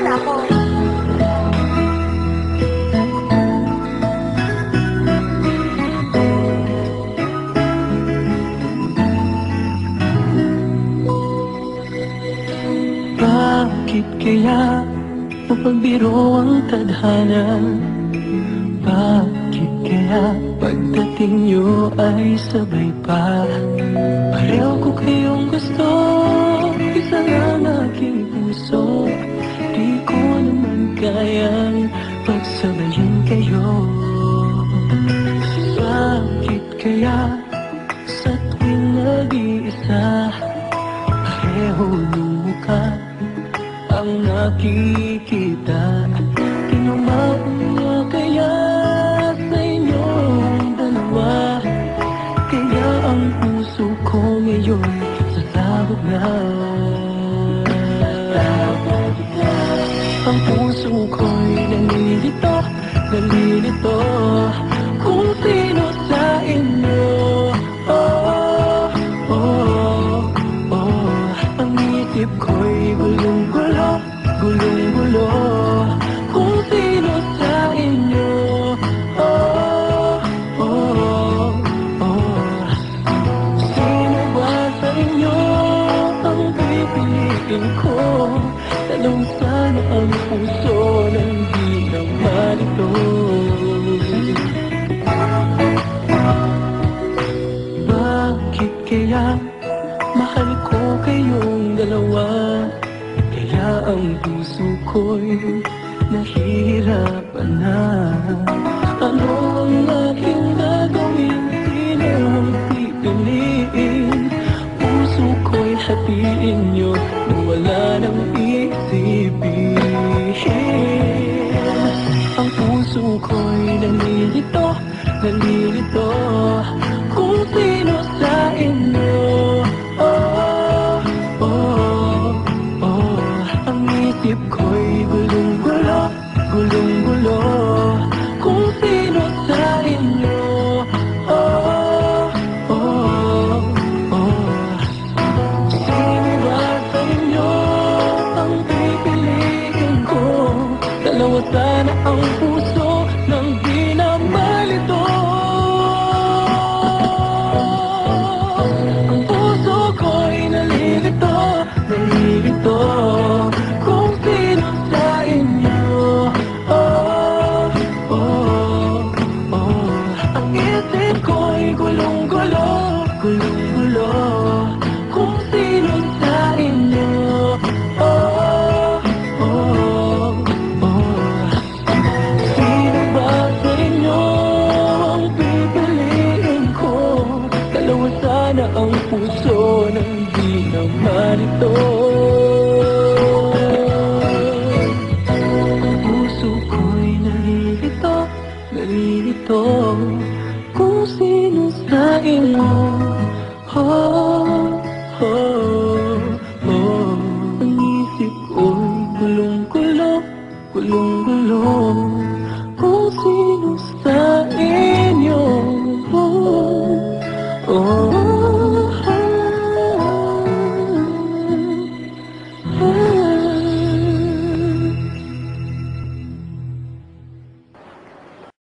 muna ako. Bakit kaya napagbiro ang tadhana? Bakit kaya pagdating nyo ay sabay pa? Pareho ko kayong gusto, isa lang aking puso. Di ko naman kayang pagsabayin kayo. Bakit kaya sa tuwing nag-iisa, pareho ng mukha ang nakikita? Tinumaan niya kaya sa inyong dalawa? Kaya ang puso ko ngayon sasabog na. Ang puso ko'y nalilito, nalilito kung sino sa inyo. Oh, oh, oh. Ang isip ko'y gulong-gulo, gulong-gulo kung sino sa inyo. Oh, oh, oh. Sino ba sa inyo ang pipiliin ko? Tanong sana ang puso ng di naman ito. Bakit kaya mahal ko kayong dalawa? Kaya ang puso ko'y nahihirapan na. Ano ang aking gagawin? Sino ang pipiliin? Puso ko'y hatiin nyo na wala nang isipin. Ang puso ko'y nalilito, nalilito kung sino sa inyo. Oh, oh, oh. Ang isip ko'y gulong-gulo, gulong-gulo kung sino sa inyo. Oh, oh, oh. Sino ba sa inyo ang pipiliin ko? Dalawa sana ang puso ng di namalito. Ang puso ko'y nalilito, nalilito kung sino sa inyo. Oh, oh, oh. Ang isip ko'y gulong-gulo, gulong-gulo kung sino sa inyo. Oh, oh, oh. Sino ba sa inyo ang pipiliin ko? Dalawa sana ang puso ng di naman ito.